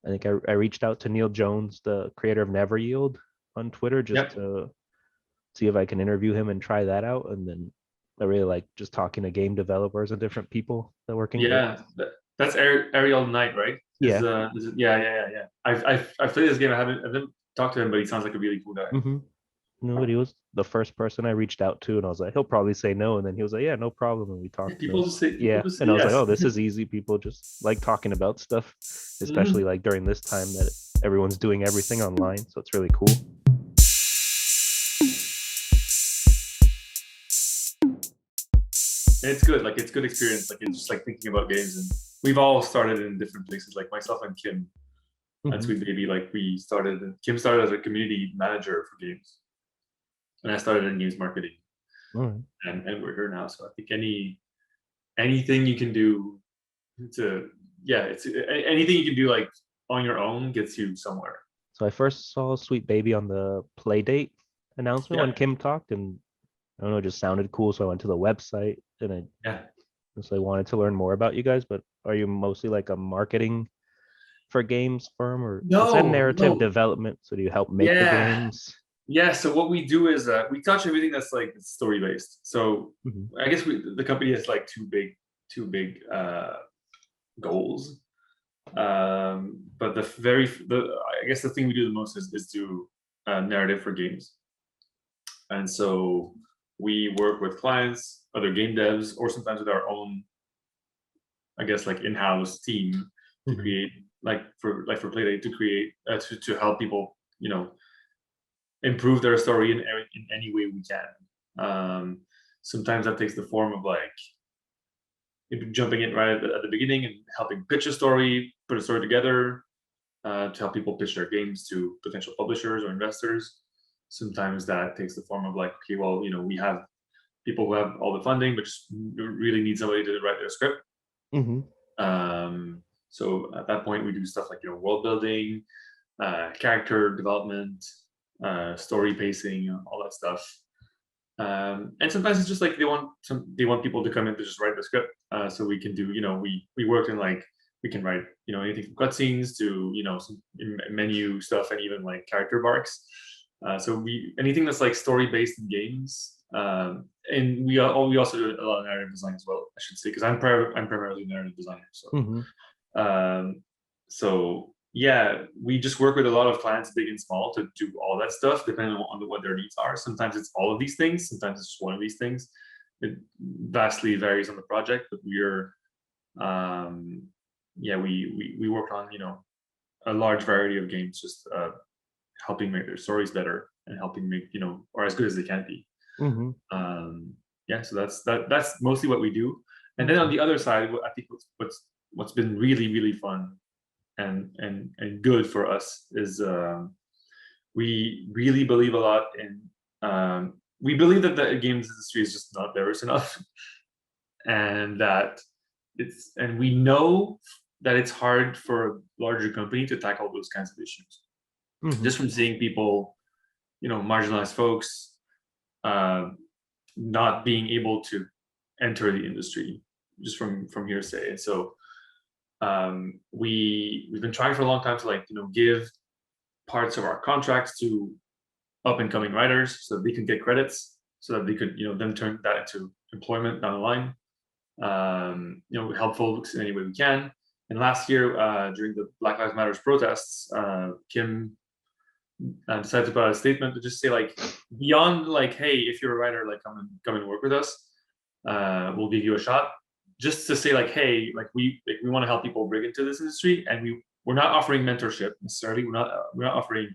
I think I reached out to Neil Jones, the creator of Never Yield, on Twitter just Yep. to see if I can interview him and try that out. And then I really like just talking to game developers and different people that work in games. Yeah, that's Ariel Knight, right? Yeah. Yeah. I've played this game. I haven't talked to him, but he sounds like a really cool guy. Mm-hmm. No, but he was the first person I reached out to, and I was like, he'll probably say no. And then he was like, yeah, no problem. And we Yeah, talked for, people yeah. just say And I was like, yes. oh, this is easy. People just like talking about stuff, especially Mhm. like during this time that everyone's doing everything online. So it's really cool. And it's good. Like it's good experience. Like it's just like thinking about games, and we've all started in different places. Like myself and Kim at Mm-hmm. Sweet Baby. Like we started. Kim started as a community manager for games, and I started in games marketing, All right. and we're here now. So I think anything you can do to it's anything you can do like on your own gets you somewhere. So I first saw Sweet Baby on the Playdate announcement when Yeah, Kim talked, and I don't know, it just sounded cool. So I went to the website and I yeah. just like wanted to learn more about you guys. But are you mostly like a marketing for games firm, or it said No, narrative no. development? So do you help make the Yeah, games? yeah. So what we do is we touch everything that's like story based. So Mm-hmm. I guess the company has like two big goals. But I guess the thing we do the most is do narrative for games. And so we work with clients, other game devs, or sometimes with our own, I guess, like in-house team to Mm-hmm. create, for Playdate, to create to help people, improve their story in any way we can. Sometimes that takes the form of like jumping in right at the beginning and helping pitch a story, put a story together, to help people pitch their games to potential publishers or investors. Sometimes that takes the form of like, okay, well, we have people who have all the funding, but just really need somebody to write their script. Mm-hmm. So at that point, we do stuff like world building, character development, story pacing, all that stuff. And sometimes it's just like they want people to come in to just write the script. So we can do we work in like we can write anything from cutscenes to some menu stuff and even like character barks. So anything that's like story based in games. And we also do a lot of narrative design as well, I should say, because I'm primarily a narrative designer. Mm-hmm. Um, so yeah, we just work with a lot of clients, big and small, to do all that stuff, depending on what their needs are. Sometimes it's all of these things. Sometimes it's just one of these things. It vastly varies on the project, but we work on a large variety of games, just helping make their stories better and helping make or as good as they can be. Mm-hmm. Yeah, so that's mostly what we do. And then on Okay. the other side, I think what's been really really fun and good for us is we really believe a lot in we believe that the games industry is just not diverse enough, and that we know that it's hard for a larger company to tackle those kinds of issues, Mm-hmm. just from seeing people, marginalized folks, uh, not being able to enter the industry, just from hearsay. And so we've been trying for a long time to give parts of our contracts to up and coming writers so that they can get credits, so that they could then turn that into employment down the line. Help folks in any way we can. And last year, during the Black Lives Matters protests, Kim decided to put out a statement to just say, like, beyond like, hey, if you're a writer, like come and work with us, we'll give you a shot. Just to say, like, hey, like we want to help people break into this industry, and we're not offering mentorship necessarily. We're not offering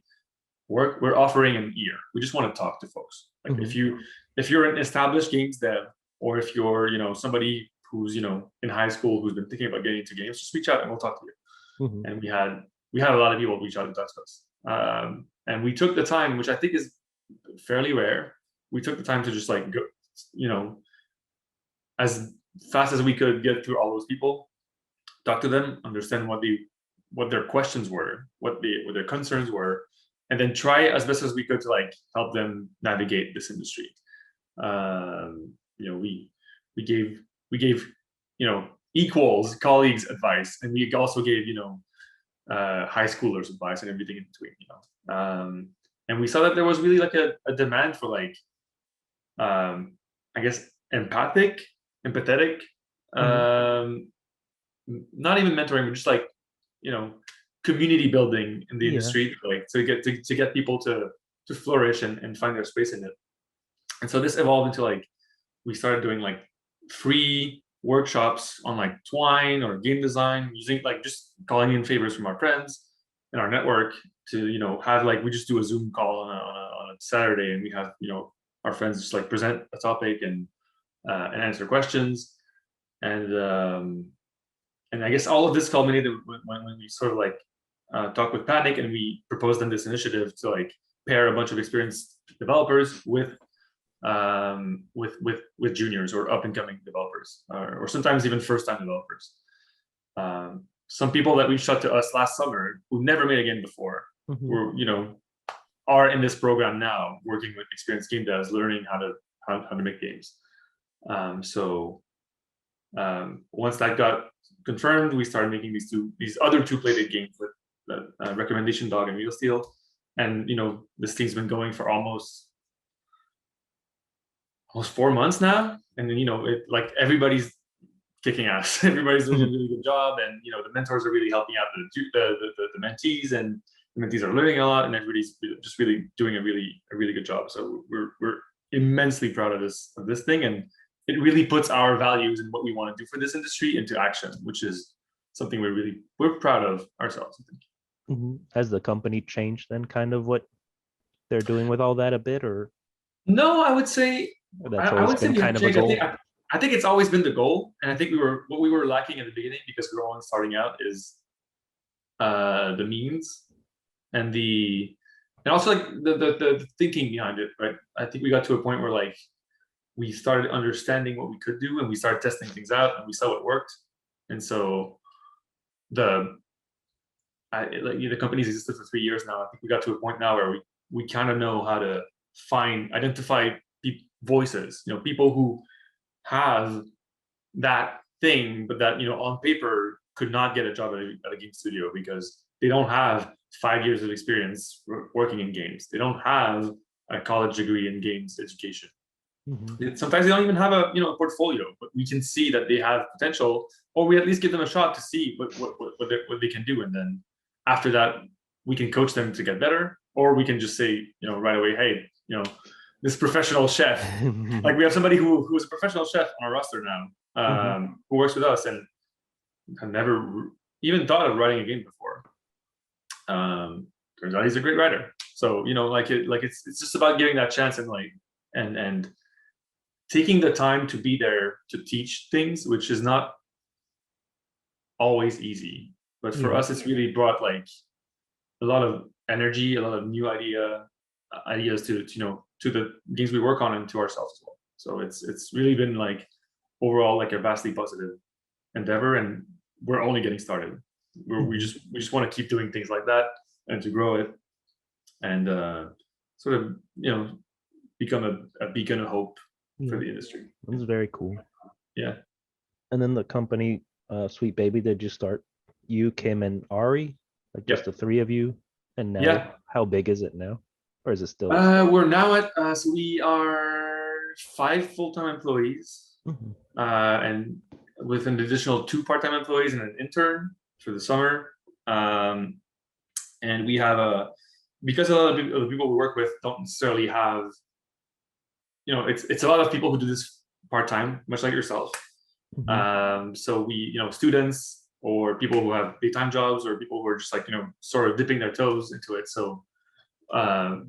work. We're offering an ear. We just want to talk to folks. Like Mm-hmm. if you're an established games dev, or if you're somebody who's in high school who's been thinking about getting into games, just reach out and we'll talk to you. Mm-hmm. And we had a lot of people reach out and talk to us. And we took the time, which I think is fairly rare. We took the time to just like go, as fast as we could, get through all those people, talk to them, understand what their questions were, what their concerns were, and then try as best as we could to like help them navigate this industry. We gave equals colleagues advice, and we also gave high schoolers with bias and everything in between, and we saw that there was really like a demand for like, I guess, empathetic, not even mentoring, but just like, community building in the industry, like to get people to flourish and find their space in it. And so this evolved into like, we started doing like free workshops on like Twine or game design, using like just calling in favors from our friends in our network to, have like, we just do a Zoom call on a Saturday, and we have, our friends just like present a topic and answer questions. And I guess all of this culminated when we sort of like talked with Panic, and we proposed them this initiative to like pair a bunch of experienced developers with juniors or up and coming developers, or sometimes even first time developers. Some people that reached out to us last summer who never made a game before, were, are in this program now, working with experienced game devs, learning how to make games. So once that got confirmed, we started making these other two-plated games with Recommendation Dog and Real Steel, and this thing's been going for almost 4 months now, and then it like everybody's kicking ass. Everybody's doing a really good job, and the mentors are really helping out the mentees, and the mentees are learning a lot, and everybody's just really doing a really good job. So we're immensely proud of this thing, and it really puts our values and what we want to do for this industry into action, which is something we're proud of ourselves, I think. Has the company changed then, kind of what they're doing with all that a bit, or? No, I would say I would say kind of a goal. I think it's always been the goal, and I think what we were lacking at the beginning, because we were only starting out, is the means and also like the thinking behind it, right? I think we got to a point where like we started understanding what we could do, and we started testing things out, and we saw what worked, and so the company's existed for 3 years now. I think we got to a point now where we kind of know how to identify voices, people who have that thing, but that on paper could not get a job at a game studio because they don't have 5 years of experience working in games. They don't have a college degree in games education. Sometimes they don't even have a portfolio, but we can see that they have potential, or we at least give them a shot to see what they can do, and then after that we can coach them to get better, or we can just say right away, hey, this professional chef, like we have somebody who is a professional chef on our roster now, who works with us and had never even thought of writing a game before. Turns out he's a great writer. So it's just about giving that chance, and like and taking the time to be there to teach things, which is not always easy. But for us, it's really brought like a lot of energy, a lot of new ideas to the games we work on, and to ourselves as well. So it's really been like overall like a vastly positive endeavor, and we're only getting started. We just want to keep doing things like that, and to grow it, and sort of become a beacon of hope for the industry. That's very cool. Yeah. And then the company, Sweet Baby, did you start you, Kim, and Ari, like just the three of you? And now, how big is it now, or is it still? We're now at so we are 5 full-time employees, and with an additional 2 part-time employees and an intern for the summer. And we have because a lot of the people we work with don't necessarily have, it's a lot of people who do this part-time, much like yourself. So we, students, or people who have daytime jobs, or people who are just like, sort of dipping their toes into it. So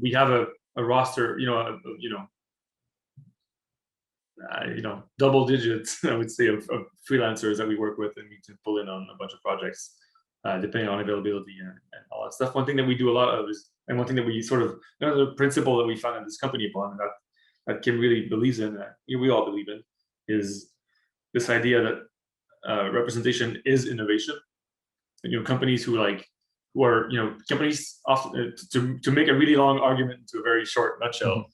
we have a roster, double digits, I would say, of freelancers that we work with, and we can pull in on a bunch of projects, depending on availability and all that stuff. One thing that we do a lot of is, and one thing that we sort of, the principle that we founded this company upon, that Kim really believes in, that we all believe in, is this idea that representation is innovation. And, companies who are, companies often, to make a really long argument into a very short nutshell,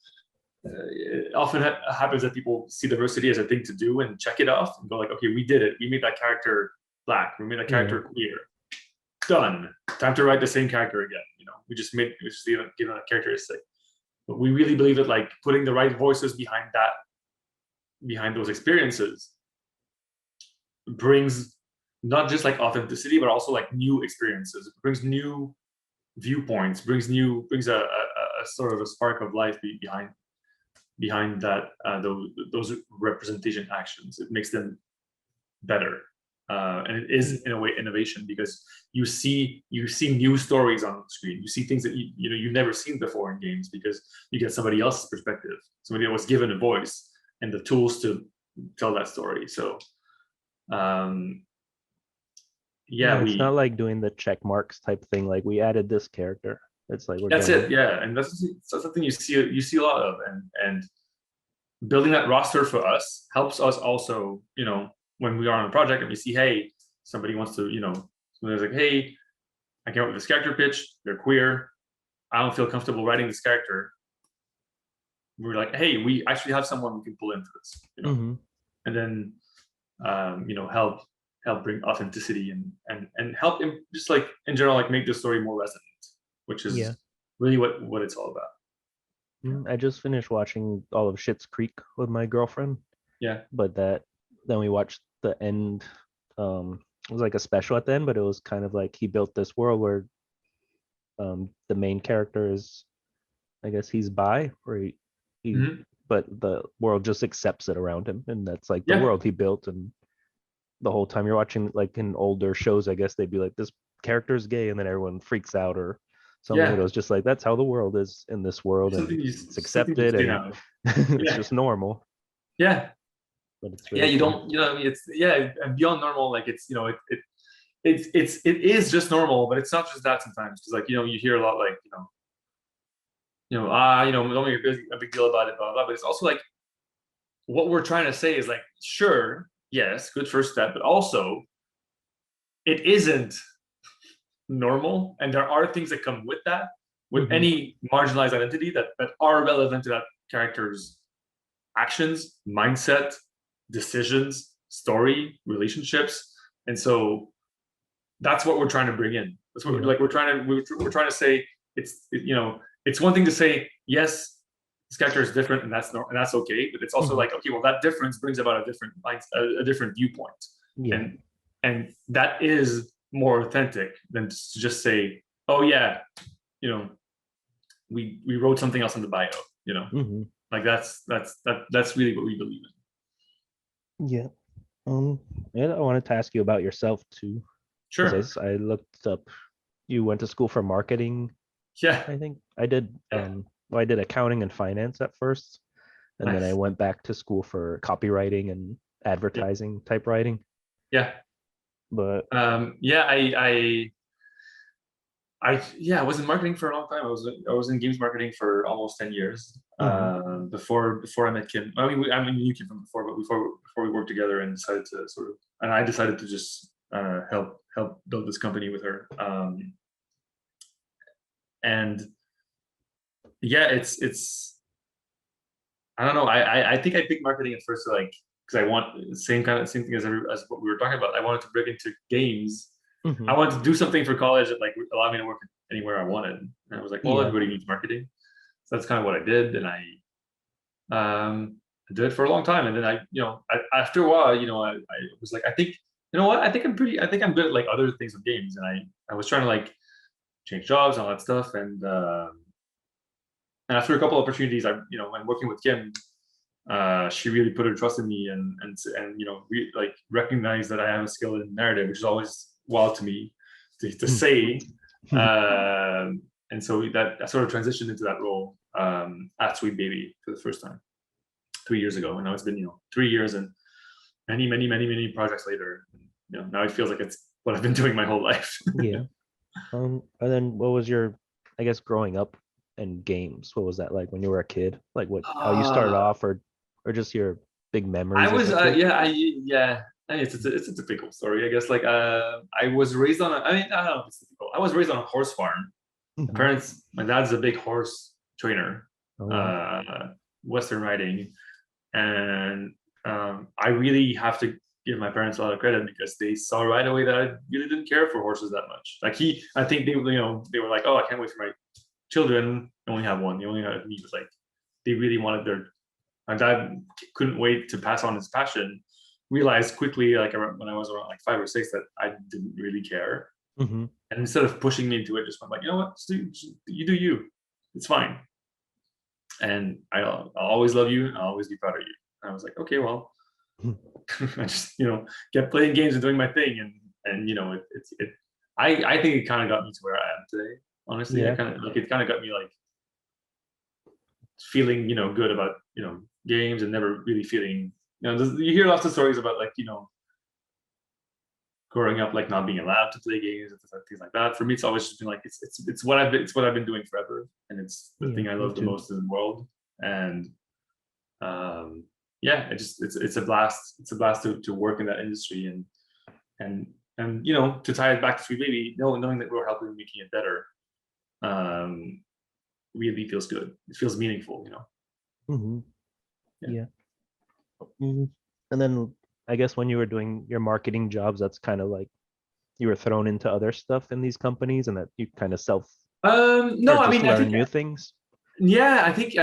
it often happens that people see diversity as a thing to do and check it off and go like, okay, we did it. We made that character Black. We made that character queer. done. Time to write the same character again. We just given a characteristic. But we really believe that like putting the right voices behind those experiences brings not just like authenticity, but also like new experiences. It brings new viewpoints, brings a sort of a spark of life behind that those representation actions. It makes them better. And it is in a way innovation, because you see new stories on the screen. You see things that you've never seen before in games, because you get somebody else's perspective, somebody that was given a voice and the tools to tell that story. So it's not like doing the check marks type thing, like we added this character. It's like that's it. Yeah, and that's something you see a lot of, and building that roster for us helps us also, when we are on a project and we see, hey, somebody wants to, somebody's like, hey, I came up with this character pitch, they're queer, I don't feel comfortable writing this character. We're like, hey, we actually have someone we can pull into this, and then help bring authenticity and help him just like in general, like make the story more resonant, which is really what it's all about. I just finished watching all of Schitt's Creek with my girlfriend. Yeah. But then we watched the end. It was like a special at the end, but it was kind of like he built this world where the main character is, I guess he's bi, or but the world just accepts it around him, and that's like the world he built. And the whole time you're watching, like in older shows, I guess they'd be like, this character's gay, and then everyone freaks out or something. It was just like, that's how the world is in this world, and it's accepted, and it's just normal. Yeah. But it's really you don't, it's and beyond normal, like it's, it is just normal, but it's not just that sometimes, because like, you hear a lot like, don't make a big deal about it, blah, blah, blah. But it's also like, what we're trying to say is like, sure, yes, good first step, but also it isn't normal, and there are things that come with that, with any marginalized identity that are relevant to that character's actions, mindset, decisions, story, relationships. And so that's what we're trying to bring in. That's what we're trying to say. It's one thing to say, yes, this character is different, and that's okay, but it's also like, okay, well, that difference brings about a different viewpoint. And that is more authentic than to just say, oh yeah, we wrote something else in the bio, like that's really what we believe in. Yeah. I wanted to ask you about yourself too. Sure. I looked up, you went to school for marketing. Yeah. I think I did. I did accounting and finance at first, and then I went back to school for copywriting and advertising type writing. Yeah. But I was in marketing for a long time. I was in games marketing for almost 10 years. Before I met Kim. I mean, knew Kim from before, but before we worked together and decided to just help build this company with her. And it's I don't know. I think I picked marketing at first, like, because I want the same thing as what we were talking about. I wanted to break into games. I wanted to do something for college that like would allow me to work anywhere I wanted. And I was like, well, everybody needs marketing. So that's kind of what I did. And I did it for a long time. And then after a while, I was like, I think I'm good at like other things with games. And I was trying to like change jobs and all that stuff. And after a couple opportunities, when working with Kim, she really put her trust in me and recognized that I have a skill in narrative, which is always wild to me to say. And so that I sort of transitioned into that role at Sweet Baby for the first time 3 years ago. And now it's been 3 years and many projects later. Now it feels like it's what I've been doing my whole life. Yeah. And then what was your, I guess, growing up in games? What was that like when you were a kid? Like how you started off, or just your big memories? I was it's a typical story, I guess. Like I was raised on I don't know if it's typical. I was raised on a horse farm. My dad's a big horse trainer, Western riding, and I really have to give my parents a lot of credit because they saw right away that I really didn't care for horses that much. Like I think they they were like, oh, I can't wait for my children. I only have one. They only have me. But like they really wanted my dad couldn't wait to pass on his passion. Realized quickly, like when I was around like 5 or 6, that I didn't really care. Mm-hmm. And instead of pushing me into it, just went like, you know what, you do you. It's fine. And I'll always love you. And I'll always be proud of you. And I was like, okay, well, I just kept playing games and doing my thing, and I think it kind of got me to where I am today. Honestly, Yeah. it kind of got me like feeling good about games, and never really feeling you hear lots of stories about like growing up like not being allowed to play games and things like that. For me, it's always just been like it's what I've been doing forever, and it's the thing I me love the too. most in the world. And yeah, it's a blast. It's a blast to work in that industry, and to tie it back to Sweet Baby, knowing that we're helping making it better, really feels good. It feels meaningful, Mm-hmm. Yeah. Yeah. Mhm. And then I guess when you were doing your marketing jobs, that's kind of like you were thrown into other stuff in these companies, and that you kind of No, or I just mean, I learn think new things. yeah, I think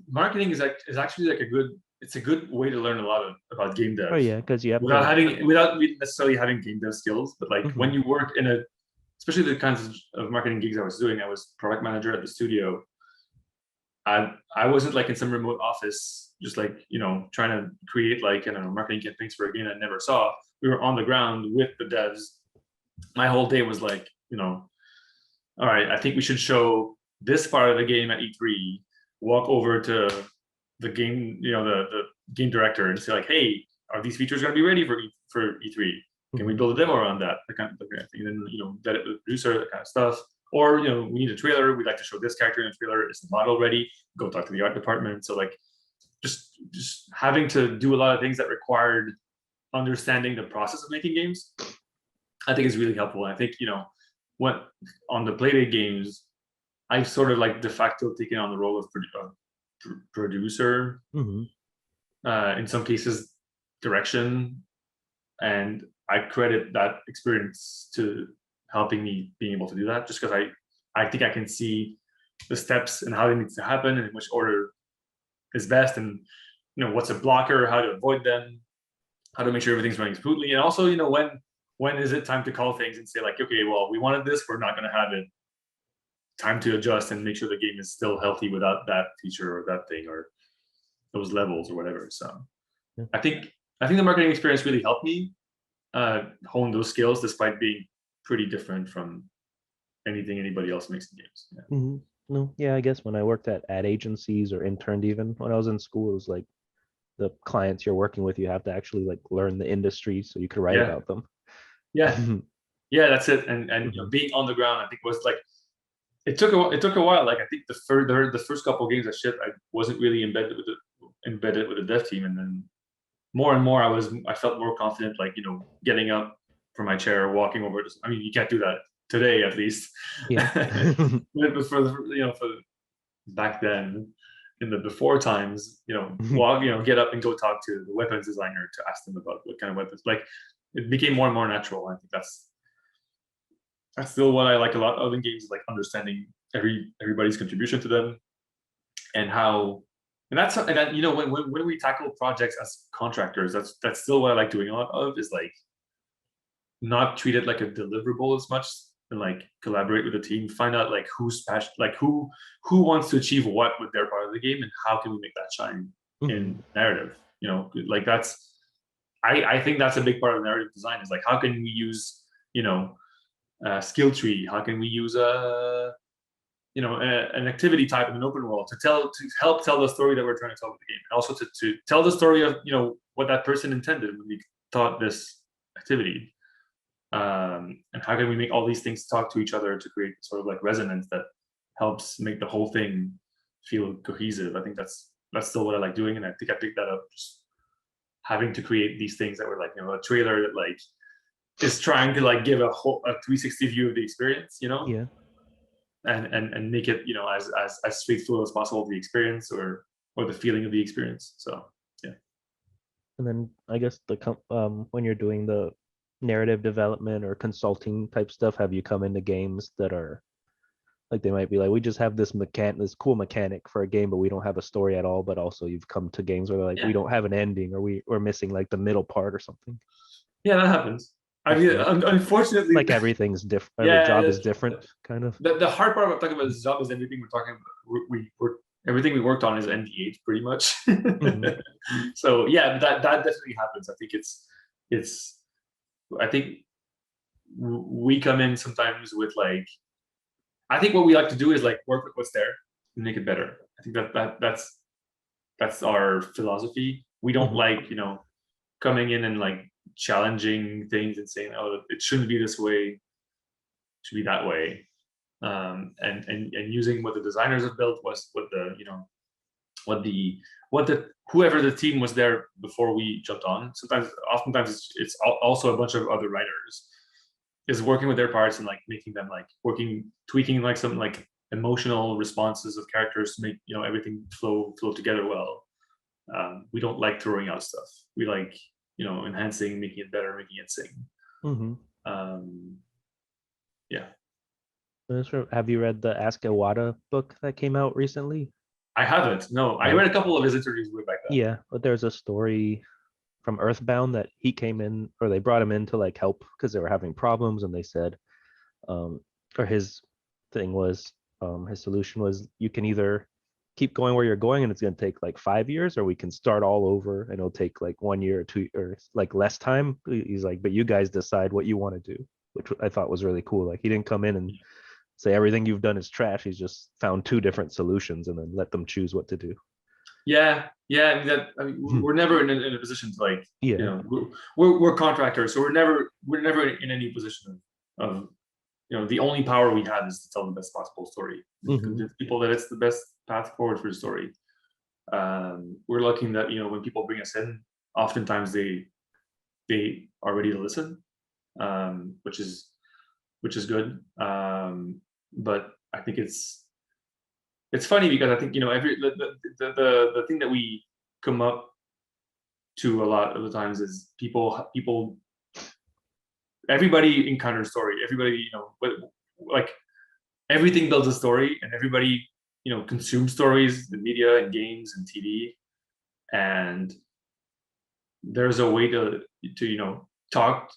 marketing is actually like it's a good way to learn a lot about game Oh dev yeah, because you have to. without necessarily having game dev skills. But like when Mhm. you work especially the kinds of marketing gigs I was doing, I was product manager at the studio. I wasn't like in some remote office, just like trying to create like marketing campaigns for a game I never saw. We were on the ground with the devs. My whole day was like, all right, I think we should show this part of the game at E3. Walk over to the game, the game director, and say like, hey, are these features going to be ready for E3? Can we Mhm. build a demo around that? The kind of thing. And then vet it with the producer, that kind of stuff. Or we need a trailer. We'd like to show this character in a trailer. Is the model ready? Go talk to the art department. So like, just having to do a lot of things that required understanding the process of making games, I think is really helpful. And I think what on the Playdate games, I've sort of like de facto taken on the role of producer, Mhm. in some cases direction, and I credit that experience to helping me being able to do that, just because I think I can see the steps and how they need to happen and in which order is best, and what's a blocker, how to avoid them, how to make sure everything's running smoothly, and also when is it time to call things and say like, okay, well, we wanted this, we're not going to have it, time to adjust and make sure the game is still healthy without that feature or that thing or those levels or whatever. So Yeah. I think the marketing experience really helped me hone those skills, despite being pretty different from anything anybody else makes in games. Yeah. Mhm. No, yeah, I guess when I worked at ad agencies or interned, even when I was in school, it was like the clients you're working with, you have to actually like learn the industry so you could write Yeah. about them. Yeah. Yeah, that's it. And Mhm. being on the ground, I think was like it took a while. Like I think the first couple of games I shipped, I wasn't really embedded with the dev team, and then more and more I felt more confident, like getting up from my chair, walking over. I mean, you can't do that today, at least. Yeah. But for for back then, in the before times, walk, get up and go talk to the weapons designer to ask them about what kind of weapons. Like it became more and more natural. I think that's still what I like a lot of in games, is like understanding everybody's contribution to them, and how. And that's and that, when we tackle projects as contractors, that's still what I like doing a lot of, is like not treat it like a deliverable as much, and like collaborate with the team, find out like who's passionate, like who wants to achieve what with their part of the game, and how can we make that shine Mhm. in narrative. Like that's I think that's a big part of narrative design, is like how can we use a skill tree, how can we use an activity type in an open world to help tell the story that we're trying to tell with the game, and also to tell the story of what that person intended when we thought this activity. And how can we make all these things talk to each other to create sort of like resonance that helps make the whole thing feel cohesive. I think that's still what I like doing, and I think I picked that up just having to create these things that were like a trailer that like is trying to like give a 360 view of the experience, Yeah. and make it as faithful as possible of the experience, or the feeling of the experience. So yeah. And then I guess when you're doing the narrative development or consulting type stuff, have you come into games that are like they might be like, we just have this cool mechanic for a game, but we don't have a story at all. But also you've come to games where they're like, we Yeah, don't have an ending, or we're missing like the middle part or something. yeah, that happens. I Just mean, like unfortunately, everything's different. Every yeah. job is different, kind of. The hard part about talking about this job is everything we're talking about. We're everything we worked on is NDA pretty much. Hmm. So yeah, that definitely happens. I think it's I think we come in sometimes with like, I think what we like to do is like work with what's there and make it better. I think that's our philosophy. We don't Hmm. like, coming in and like challenging things and saying, oh, it shouldn't be this way, it should be that way. And using what the designers have built, was what the what the what the whoever the team was there before we jumped on. Oftentimes it's also a bunch of other writers is working with their parts and like making them like tweaking like some like emotional responses of characters to make everything flow together well. We don't like throwing out stuff. We like enhancing, making it better, making it sing. Hmm. Um, yeah, Have you read the Ask Iwata book that came out recently? I haven't. No, I Oh, read a couple of his interviews way back then. yeah, but there's a story from Earthbound that he came in, or they brought him in to like help because they were having problems, and they said, um, or his thing was, his solution was, you can either keep going where you're going and it's going to take like 5 years, or we can start all over and it'll take like 1 year or two or like less time. He's like, but you guys decide what you want to do, which I thought was really cool. Like he didn't come in and say everything you've done is trash. He's just found two different solutions and then let them choose what to do. Yeah, yeah. I mean, we're never in a position to like, Yeah. we're contractors, so we're never in any position of the only power we have is to tell the best possible story and Hmm. convince people that it's the best path forward for the story. We're lucky that when people bring us in, oftentimes they are ready to listen, which is good. But I think it's funny because I think every the thing that we come up to a lot of the times is people everybody encounters story. Everybody but like everything builds a story, and everybody consumes stories, the media and games and TV, and there's a way to talk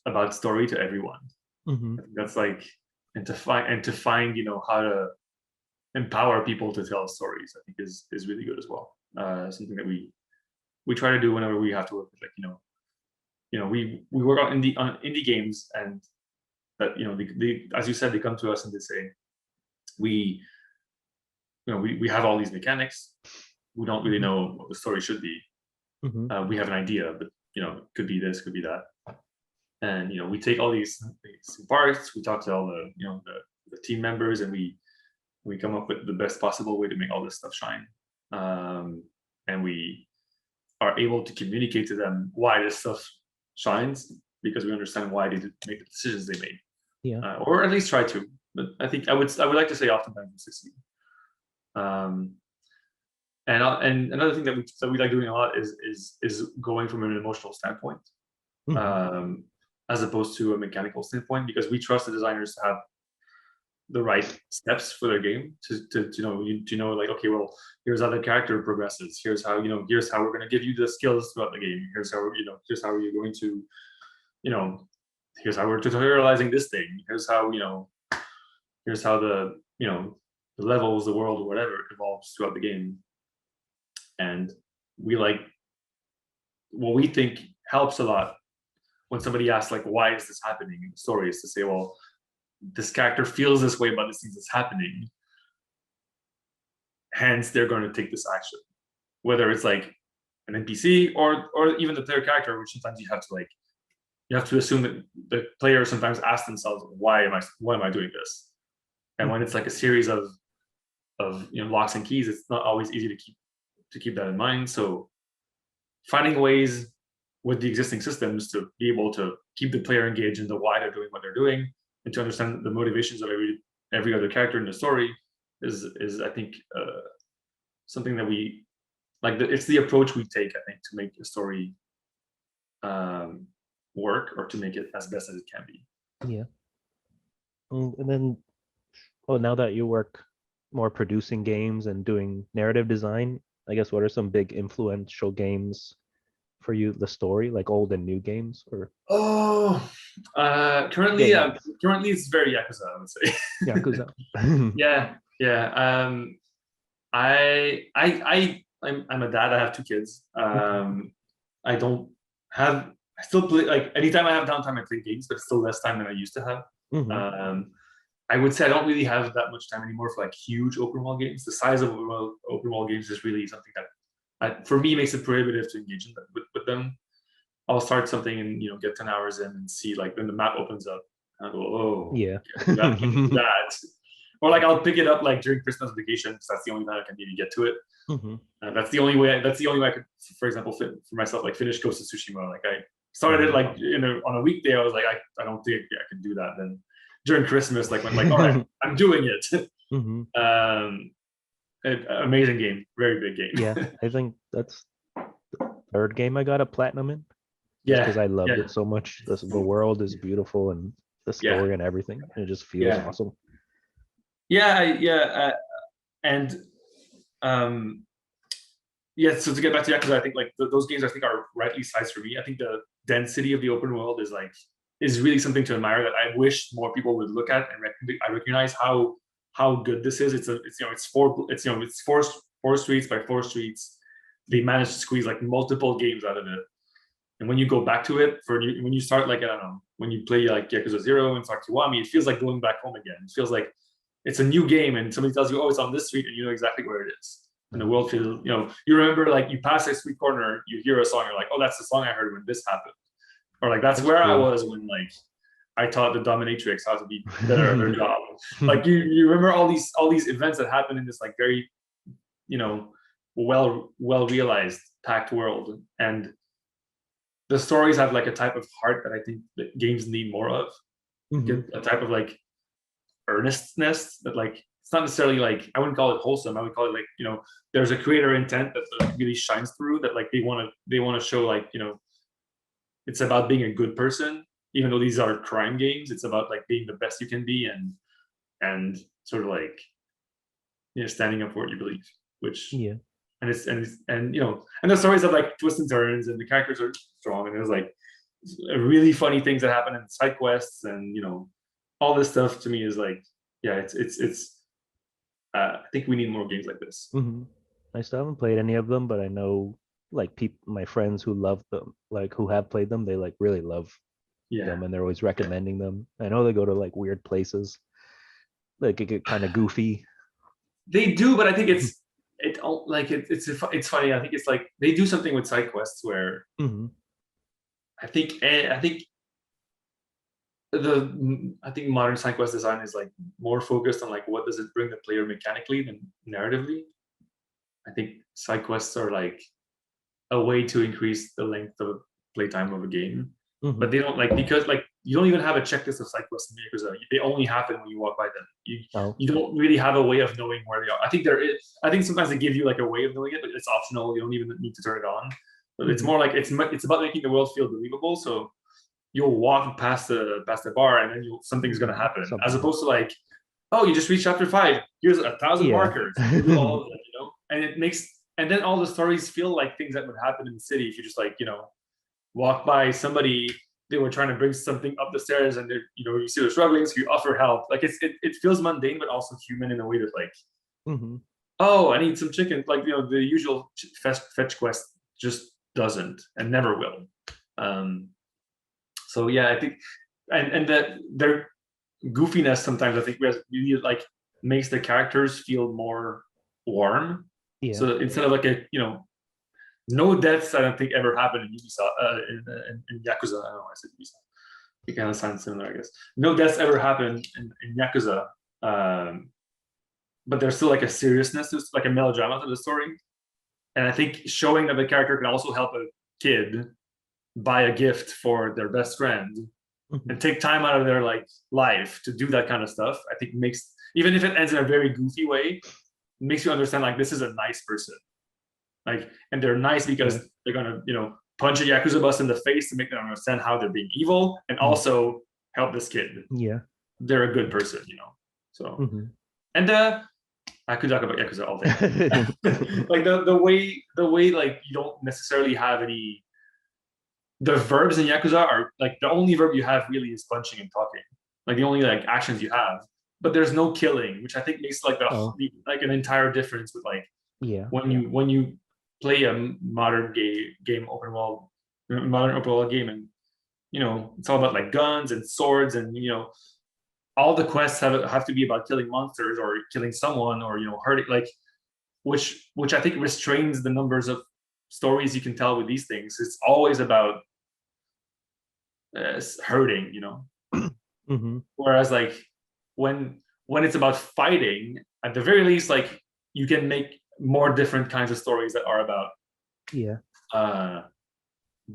about story to everyone. Hmm. I think that's like, and to find how to empower people to tell stories, I think is really good as well. Something that we try to do whenever we have to work with, like we work on indie games, and that they, as you said, they come to us and they say, we we have all these mechanics, we don't really Hmm. know what the story should be. Hmm. We have an idea, but it could be this, could be that. And we take all these parts, we talk to all the team members, and we come up with the best possible way to make all this stuff shine. And we are able to communicate to them why this stuff shines, because we understand why they did make the decisions they made, Yeah. or at least try to. But I think I would like to say oftentimes we succeed. Um, and another thing that we like doing a lot is going from an emotional standpoint, Hmm. um, as opposed to a mechanical standpoint, because we trust the designers to have the right steps for their game to know like, okay, well, here's how the character progresses, here's how we're going to give you the skills throughout the game, here's how you're going to you know here's how we're tutorializing this thing, here's how the levels, the world, or whatever evolves throughout the game. And we like, what we think helps a lot when somebody asks like, why is this happening in the story, is to say, well, this character feels this way about this thing that's happening, hence they're going to take this action, whether it's like an NPC or even the player character, which sometimes you have to assume that the player sometimes asks themselves, why am I doing this? And when Hmm. it's like a series of locks and keys, it's not always easy to keep that in mind. So finding ways with the existing systems to be able to keep the player engaged in the why they're doing what they're doing, and to understand the motivations of every other character in the story is I think something that we like it's the approach we take, I think, to make a story work, or to make it as best as it can be. Yeah. And then, oh, now that you work more producing games and doing narrative design, I guess what are some big influential games for you? The story, like old and new games, or Oh, currently, games? currently it's very Yakuza, I would say. Yakuza. Yeah, yeah. I'm a dad. I have two kids. I don't have. I still play, like anytime I have downtime, I play games, but it's still less time than I used to have. Mhm. I would say I don't really have that much time anymore for like huge open world games. The size of open world games is really something that, for me, makes it prohibitive to engage with them. I'll start something and get 10 hours in and see, like, when the map opens up, I go, oh, Yeah. can't do that. Or like I'll pick it up like during Christmas vacation, because that's the only time I can maybe get to it. Mhm. That's the only way. That's the only way I could, for example, for myself, like finish Ghost of Tsushima. Like I started it like on a weekday. I was like, I don't think I can do that. Then during Christmas, like when like, all right, I'm doing it. Mhm. Amazing game, very big game. Yeah, I think that's the third game I got a platinum in, just because Yeah, I loved yeah, it so much. The world is beautiful and the yeah, story and everything. It just feels yeah, awesome. yeah. And yeah. So to get back to Yakuza, I think like those games, I think, are rightly sized for me. I think the density of the open world is really something to admire, that I wish more people would look at, and I recognize how good this is. It's four streets by four streets. They managed to squeeze like multiple games out of it. And when you go back to it, when you start, like, I don't know, when you play like Yakuza 0 and start Kiwami, it feels like going back home again. It feels like it's a new game, and somebody tells you, oh, it's on this street, and you know exactly where it is. And the world feels, you remember, like, you pass a street corner, you hear a song, you're like, oh, that's the song I heard when this happened. Or like, that's where I was when, like, I taught the dominatrix how to be better at her job. Like, you remember all these events that happen in this, like, very, well realized, packed world. And the stories have like a type of heart that I think that games need more of. Mhm. A type of like earnestness that, like, it's not necessarily, like, I wouldn't call it wholesome. I would call it like, there's a creator intent that like really shines through, that like they want to show, like, it's about being a good person, even though these are crime games. It's about like being the best you can be, and sort of like, standing up for what you believe, which, Yeah. and the stories have like twists and turns, and the characters are strong, and there's like really funny things that happen in side quests, and all this stuff to me is like, yeah, it's I think we need more games like this. Mhm. I still haven't played any of them, but I know like my friends who love them, like who have played them, they like really love Yeah, them, and they're always recommending them. I know they go to like weird places, like it get kind of goofy. they do, but I think it's funny. I think it's like they do something with side quests where Hmm. I think modern side quest design is like more focused on like what does it bring the player mechanically than narratively. I think side quests are like a way to increase the length of playtime of a game, Hmm. but they don't, like, because like you don't even have a checklist of side quests in Yakuza. They only happen when you walk by them. Oh. You don't really have a way of knowing where they are. I think sometimes they give you like a way of knowing it, but it's optional. You don't even need to turn it on. But it's more like it's about making the world feel believable. So you'll walk past the bar, and then something's gonna happen, as opposed to like, oh, you just reached chapter 5. Here's 1,000 Yeah. markers. Do all of them, and it makes, and then all the stories feel like things that would happen in the city if you just like, walk by somebody, they were trying to bring something up the stairs, and they're, you see they're struggling, so you offer help. Like it feels mundane, but also human in a way that, like, Hmm. oh, I need some chicken. Like, the usual fetch quest just doesn't, and never will. So yeah, I think, and that their goofiness sometimes, I think, really like makes the characters feel more warm. Yeah. So instead of like no deaths, I don't think ever happened in Ubisoft, in Yakuza. I don't know why I said Ubisoft. It kind of sounds similar, I guess. No deaths ever happened in Yakuza, but there's still like a seriousness, like a melodrama to the story. And I think showing that the character can also help a kid buy a gift for their best friend and take time out of their like life to do that kind of stuff, I think makes, even if it ends in a very goofy way, makes you understand like this is a nice person. Like, and they're nice because they're gonna, punch a Yakuza boss in the face to make them understand how they're being evil, and also help this kid. Yeah. They're a good person, So, and I could talk about Yakuza all day. Like the way like you don't necessarily have any. The verbs in Yakuza are like the only verb you have really is punching and talking. Like the only like actions you have, but there's no killing, which I think makes like like an entire difference with like when you play a modern modern open world game, and it's all about like guns and swords, and all the quests have to be about killing monsters or killing someone or hurting, like which I think restrains the numbers of stories you can tell with these things. It's always about hurting, whereas like when it's about fighting, at the very least, like you can make more different kinds of stories that are about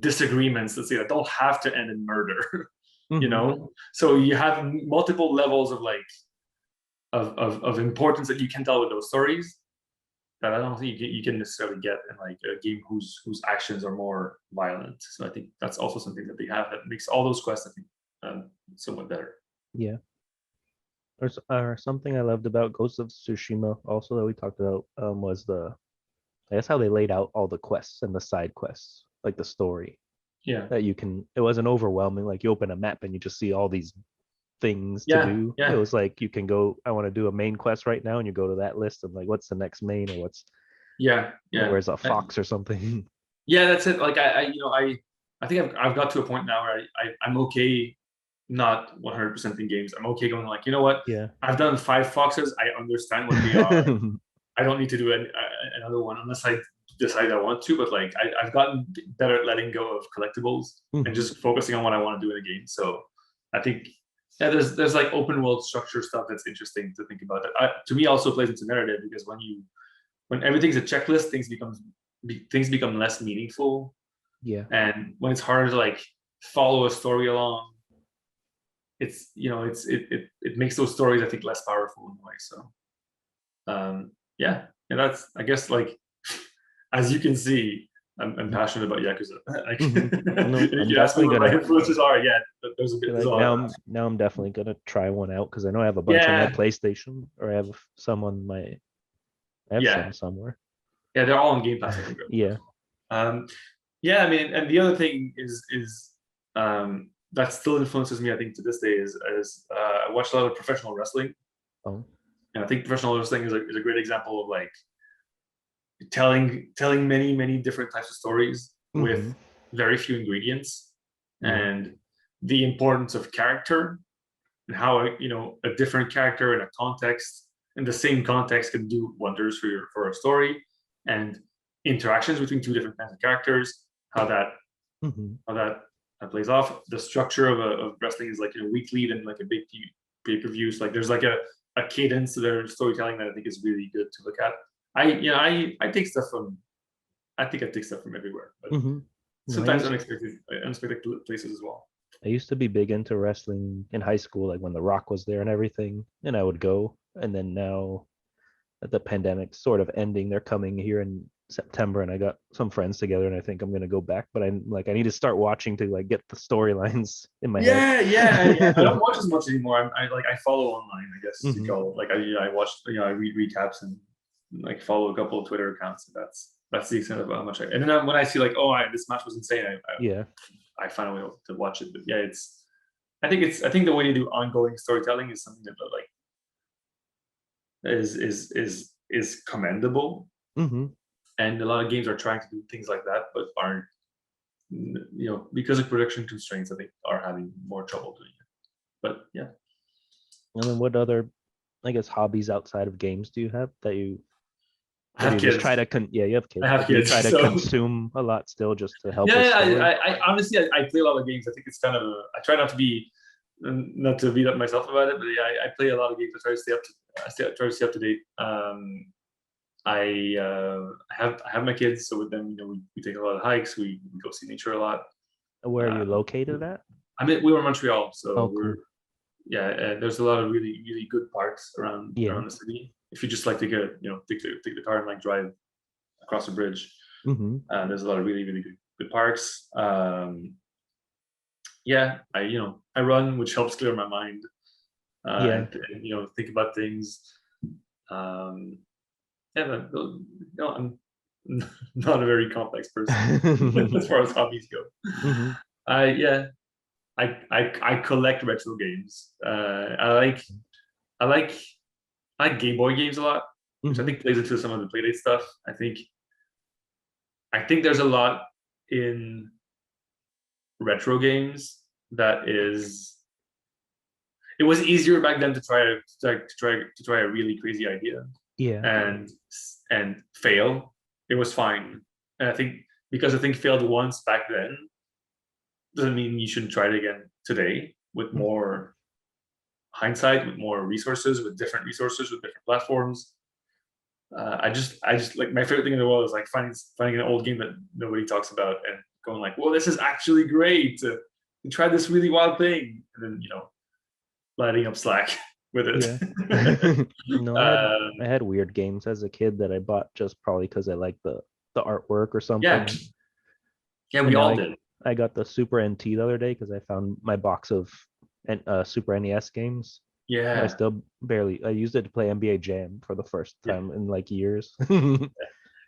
disagreements, let's say, that don't have to end in murder. So you have multiple levels of like of importance that you can tell with those stories that I don't think you can necessarily get in like a game whose actions are more violent. So I think that's also something that they have that makes all those quests, I think, somewhat better. Yeah. Or something I loved about Ghost of Tsushima also that we talked about was I guess how they laid out all the quests and the side quests, like the story. Yeah. That it wasn't overwhelming. Like you open a map and you just see all these things to do. Yeah. It was like you can go, I want to do a main quest right now, and you go to that list of like what's the next main, or what's where's a fox or something. Yeah, that's it. Like I think I've got to a point now where I'm okay not 100% in games. I'm okay going like, you know what? Yeah. I've done 5 foxes. I understand what they are. I don't need to do another one unless I decide I want to. But like I've gotten better at letting go of collectibles and just focusing on what I want to do in a game. So I think there's like open world structure stuff that's interesting to think about. That to me also plays into narrative, because when everything's a checklist, things become less meaningful. Yeah. And when it's harder to like follow a story along, it's it makes those stories, I think, less powerful in a way. So and that's, I guess, like, as you can see, I'm passionate about Yakuza. Like, if you ask me what my influences are, there's a bit. Like now I'm definitely gonna try one out, because I know I have a bunch on my PlayStation, or I have some on my. I have some somewhere. Yeah, they're all on Game Pass, I think. Yeah. I mean, and the other thing is that still influences me, I think, to this day is I watch a lot of professional wrestling. Oh. And I think professional wrestling is a great example of like telling many different types of stories with very few ingredients, and the importance of character, and how a different character in a context, in the same context, can do wonders for a story, and interactions between two different kinds of characters, how that plays off. The structure of wrestling is like weekly, and like a big pay-per-view. So like there's like a cadence to their storytelling that I think is really good to look at. I take stuff from everywhere, but sometimes unexpected places as well. I used to be big into wrestling in high school, like when The Rock was there and everything, and I would go. And then now that the pandemic's sort of ending, they're coming here in September, and I got some friends together, and I think I'm gonna go back. But I need to start watching to like get the storylines in my head. Yeah. I don't watch as much anymore. I follow online, I guess you call it. Like I watch, I read recaps and like follow a couple of Twitter accounts. And that's the extent of how much and then when I see like, this match was insane, I find a way to watch it. But yeah, I think the way to do ongoing storytelling is something that like is commendable. And a lot of games are trying to do things like that, but aren't, because of production constraints, I think, are having more trouble doing it. But yeah. And then what other, I guess, hobbies outside of games do you have that you? I have kids. Just try to you have kids. I have kids. You try to consume a lot still, just to help. I honestly play a lot of games. I think it's kind of I try not to beat up myself about it, but I play a lot of games. I try to stay up to date. I have my kids, so with them, we take a lot of hikes. We go see nature a lot. Where are you located at? We were in Montreal, so cool. there's a lot of really, really good parks around the city. If you just like to get take the car and like drive across the bridge. Mm-hmm. There's a lot of really, really good parks. Yeah, I run, which helps clear my mind. Yeah. And think about things. Yeah, but I'm not a very complex person as far as hobbies go. Mm-hmm. Yeah, I collect retro games. I like Game Boy games a lot, which I Mm-hmm. think plays into some of the Playdate stuff. I think there's a lot in retro games that is. It was easier back then to try a really crazy idea Yeah. and fail. It was fine, and I think failed once back then doesn't mean you shouldn't try it again today with more hindsight, with more resources, with different platforms. I just like my favorite thing in the world is like finding an old game that nobody talks about and going like, well, this is actually great. We tried this really wild thing, and then lighting up Slack with Yeah. it. No, I had weird games as a kid that I bought just probably because I liked the artwork or Yeah, something. yeah, And we now all did. I got the Super NT the other day because I found my box of Super NES games. And I Yeah, still barely I used it to play NBA Jam for the first yeah, time in like years.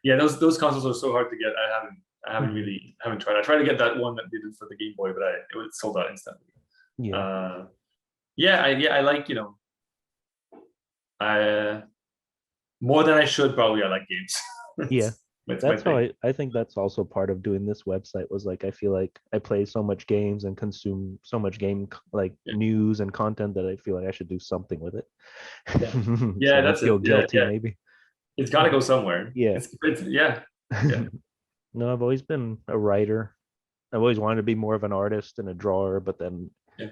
yeah. Those consoles are so hard to get. I haven't Mhm. really haven't tried. I tried to get that one that they did for the Game Boy, but it was sold out instantly. Yeah. Uh, I like I more than I should probably. I like games. Yeah. That's my That's how thing. I think that's also part of doing this website was like I feel like I play so much games and consume so much like Yeah, news and content that I feel like I should do something with it. yeah, So yeah. I That's it. feel Yeah, guilty yeah. maybe. It's got to go somewhere. Yeah. It's yeah, yeah, No, I've always been a writer. I've always wanted to be more of an artist and a drawer, but then yeah.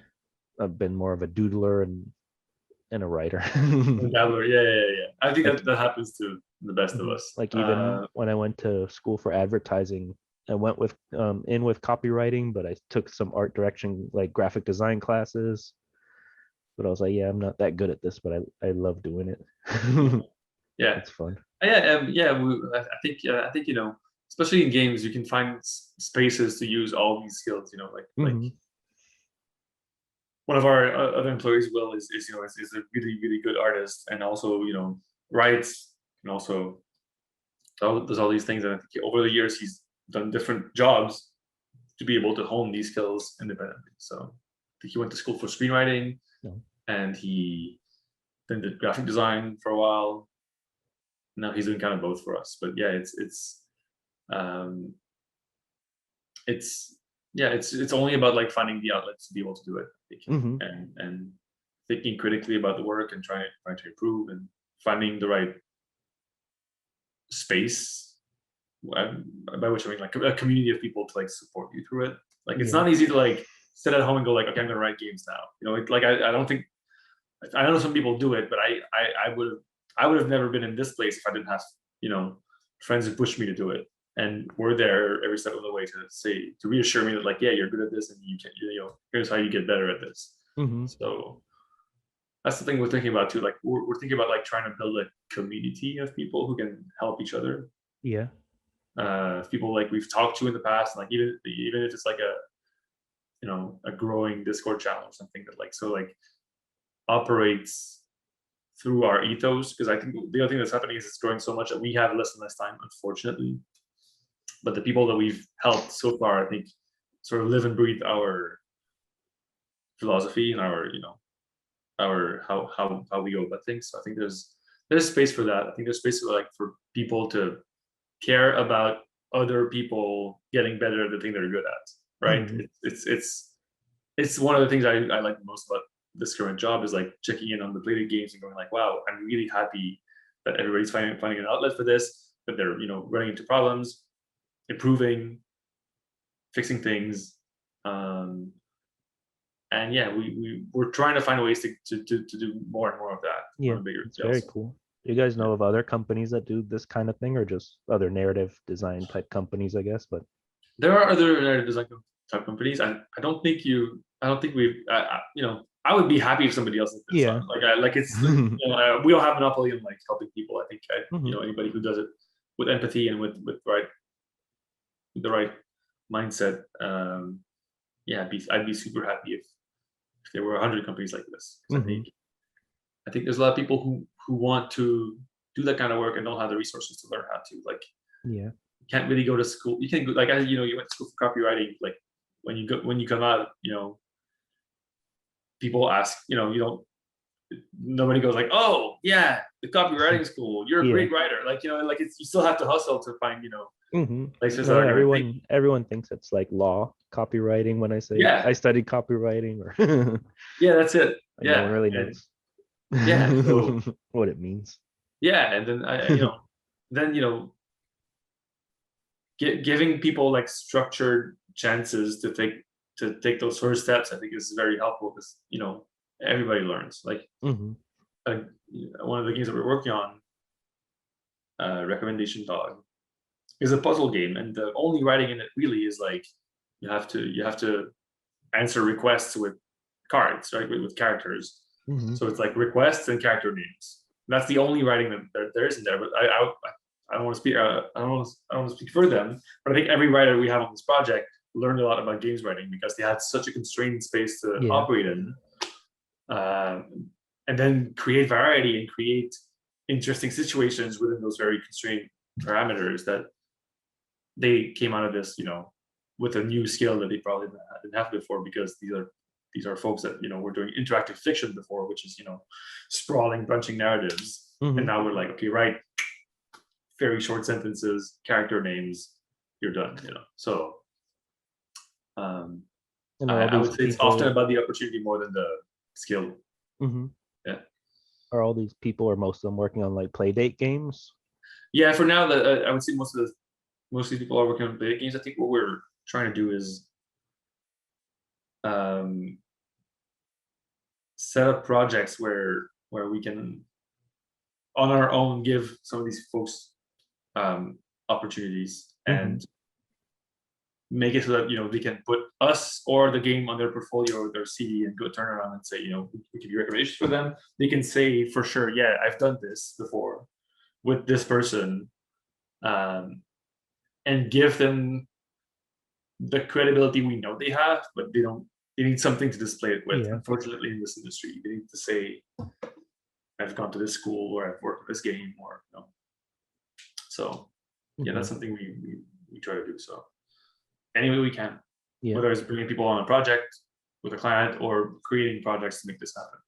I've been more of a doodler and a writer. Dabbler. Yeah, yeah, yeah, yeah. I think Like that happens to the best of mhm. us. Like even when I went to school for advertising, I went with in with copywriting, but I took some art direction like graphic design classes. But I was like, yeah, I'm not that good at this, but I love doing it. Yeah, yeah, It's fun. yeah. I think especially in games, you can find spaces to use all these skills. Like Hmm. one of our other employees, Will, is a really really good artist, and also writes, and also does all these things. And I think over the years he's done different jobs to be able to hone these skills independently. So I think he went to school for screenwriting, No. and he then did graphic design for a while. Now he's doing kind of both for us. But yeah, um, it's it's only about like finding the outlets to be able to do it, I think, Hmm. and thinking critically about the work and trying to improve and finding the right space. By which I mean like a community of people to like support you through it. Like it's Yeah. not easy to like sit at home and go like, okay, I'm gonna write games now. I don't think I know some people do it, but I would have never been in this place if I didn't have you know friends who pushed me to do it, and we're there every step of the way to reassure me that like, yeah, you're good at this and you can here's how you get better at this. Hmm. So that's the thing we're thinking about too. Like we're thinking about like trying to build a community of people who can help each other. Yeah. People like we've talked to in the past, like even if it's like a growing Discord channel or something that like operates through our ethos, because I think the other thing that's happening is it's growing so much that we have less and less time, unfortunately. But the people that we've helped so far, I think, sort of live and breathe our philosophy and our how we go about things. So I think there's space for that. I think there's space for people to care about other people getting better at the thing they're good at. Right? Hmm. It's one of the things I like most about this current job is like checking in on the plated games and going like, wow, I'm really happy that everybody's finding an outlet for this, that they're running into problems, improving, fixing things. And yeah, we're trying to find ways to do more and more of that Yeah. on a bigger It's scale. very So, cool. Do you guys yeah. know of other companies that do this kind of thing or just other narrative design type companies, I guess? But There are other narrative design type companies. I don't think we've. I would be happy if somebody else did this. yeah. Like it's we don't have monopoly on like helping people. I think Hmm. anybody who does it with empathy and with the right mindset, yeah, I'd be super happy if there were 100 companies like this. 'Cause I think there's a lot of people who want to do that kind of work and don't have the resources to learn how to. Like, Yeah. you can't really go to school. You can go, like, you went to school for copywriting. Like, when you come out, people ask, you don't. Nobody goes like, oh yeah, the copywriting school. You're a Yeah. great writer. Like, like you still have to hustle to find, places that No, are going to think. everyone thinks it's like law copywriting when I say Yeah. I studied copywriting, or Yeah, that's it. no one Yeah. really And knows so what it means. yeah, and then then giving people like structured chances to take those first steps, I think is very helpful, because everybody learns. Like, uh, one of the games that we're working on, Recommendation Dog, is a puzzle game, and the only writing in it really is like you have to answer requests with cards, right, with characters. So it's like requests and character names. That's the only writing that there isn't there. But I don't want to speak. I don't want to speak for them. But I think every writer we have on this project learned a lot about games writing, because they had such a constrained space to operate in, and then create variety and create interesting situations within those very constrained parameters, that they came out of this, with a new skill that they probably didn't have before, because these are folks that were doing interactive fiction before, which is sprawling, bunching narratives, and now we're like, okay, right, very short sentences, character names, you're done. So I would say it's often about the opportunity more than the skill. Yeah. Are all these people, or most of them, working on like playdate games? Yeah, for now, I would say most of these people are working on playdate games. I think what we're trying to do is set up projects where we can, on our own, give some of these folks opportunities, and make it so that they can put us or the game on their portfolio or their CD, and go turn around and say, we give you recommendations for them. They can say for sure, yeah, I've done this before with this person, and give them the credibility we know they have, but they need something to display it with. Unfortunately, in this industry, they need to say, I've gone to this school, or I've worked with this game, or so yeah, that's something we try to do. So any way we can, whether it's bringing people on a project with a client, or creating projects to make this happen.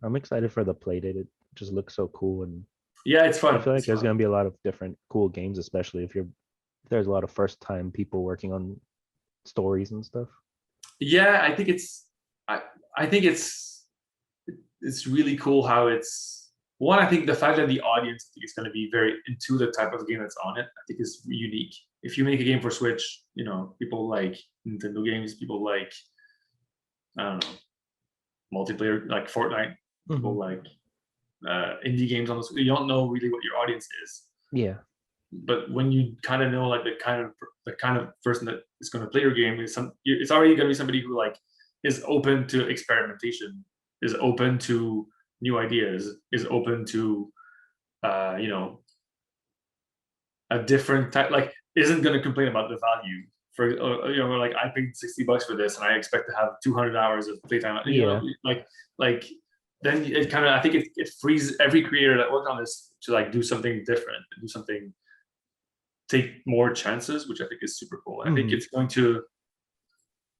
I'm excited for the playdate. It just looks so cool, and yeah, it's fun. I feel like there's going to be a lot of different cool games, especially if there's a lot of first-time people working on stories and stuff. Yeah, I think it's really cool how it's one. I think the fact that the audience, I think, is going to be very into the type of game that's on it, I think, is unique. If you make a game for Switch, people like Nintendo games, people like, I don't know, multiplayer like Fortnite, people like indie games on the Switch. You don't know really what your audience is. Yeah. But when you kind of know, like, the kind of person that is going to play your game it's already going to be somebody who like is open to experimentation, is open to new ideas, is open to a different type, like, isn't going to complain about the value for like, I paid $60 for this and I expect to have 200 hours of playtime. Like then it kind of, I think it frees every creator that worked on this to like do something different, do something, take more chances, which I think is super cool. I think it's going to,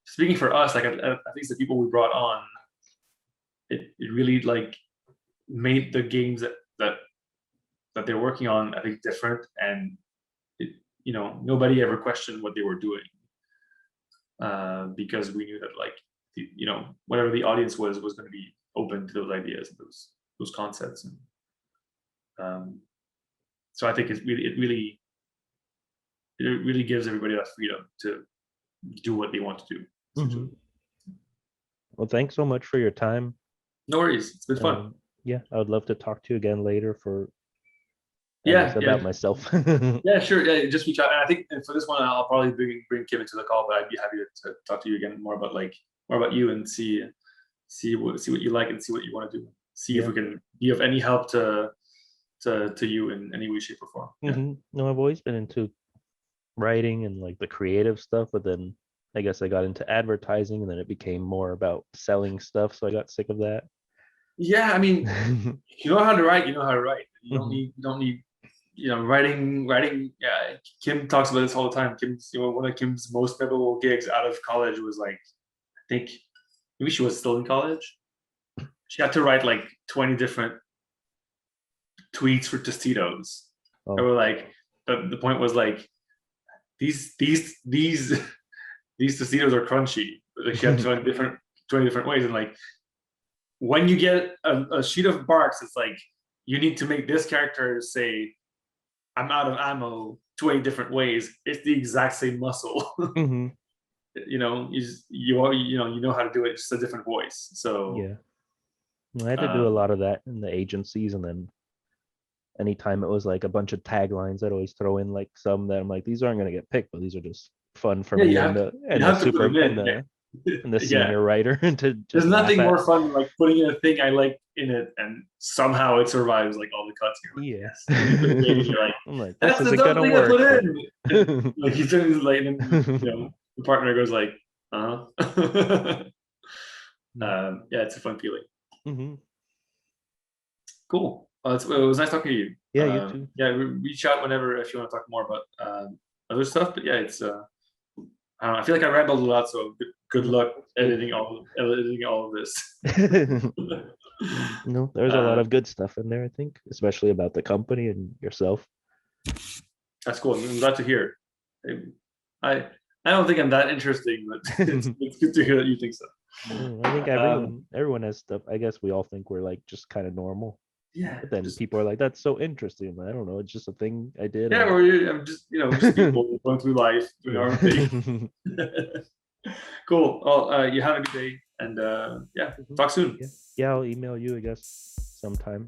speaking for us, like, at least the people we brought on, it really like made the games that they're working on, I think, different, and nobody ever questioned what they were doing, because we knew that, like, whatever the audience was going to be open to those ideas and those concepts, and so I think it really gives everybody that freedom to do what they want to do. Well, thanks so much for your time. No worries, it's been fun. Yeah, I would love to talk to you again later for about myself. Yeah, sure. Yeah, just reach out. And I think for this one, I'll probably bring Kim into the call, but I'd be happy to talk to you again more about you, and see what you like, and see what you want to do. See if we can be of any help to to you in any way, shape, or form? Yeah. No, I've always been into writing and like the creative stuff, but then I guess I got into advertising and then it became more about selling stuff. So I got sick of that. Yeah, I mean, if you know how to write, you know how to write. You don't Mhm. need writing. Yeah, Kim talks about this all the time. Kim's, one of Kim's most memorable gigs out of college was like, I think maybe she was still in college. She had to write like 20 different tweets for Tostitos. Oh. They were like, the point was like, these these Tostitos are crunchy. Like she had to write 20 different ways, and like when you get a sheet of barks, it's like you need to make this character say, "I'm out of ammo" 20 different ways. It's the exact same muscle. Mhm. You know how to do it, just a different voice. So Yeah. I had to do a lot of that in the agencies, and then anytime it was like a bunch of taglines, I'd always throw in like some that I'm like, these aren't gonna get picked, but these are just fun for yeah, me you and have the to put super them in. Yeah. and the Yeah. senior writer to There's just laugh nothing at. more fun than like putting in a thing I like in it and somehow it survives like all the cuts. You're like, Yeah. yes. And you put it in, you're like, I'm like, this that's the isn't dumb gonna thing I work, put but in. And like he turns like, and then, the partner goes like, uh-huh. Yeah, it's a fun feeling. Mhm. Cool. It was nice talking to you. Yeah, you too. Yeah, reach out whenever if you want to talk more about other stuff. But yeah, it's I don't know, I feel like I rambled a lot, so good luck editing all of this. No, there's a lot of good stuff in there, I think, especially about the company and yourself. That's cool. I'm glad to hear. I I don't think I'm that interesting, but it's good to hear that you think so. I think everyone has stuff. I guess we all think we're like just kind of normal, Yeah, but then just people are like, "That's so interesting." I don't know. It's just a thing I did. yeah, And I'm just just people going through life doing our own thing. Cool. Well, you have a good day, and yeah, talk soon. Yeah, I'll email you, I guess, sometime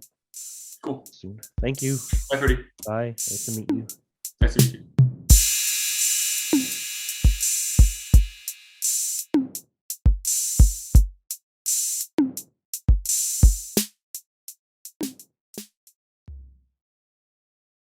Cool. soon. Thank you. Bye, Freddie. Bye. Nice to meet you. Nice to meet you.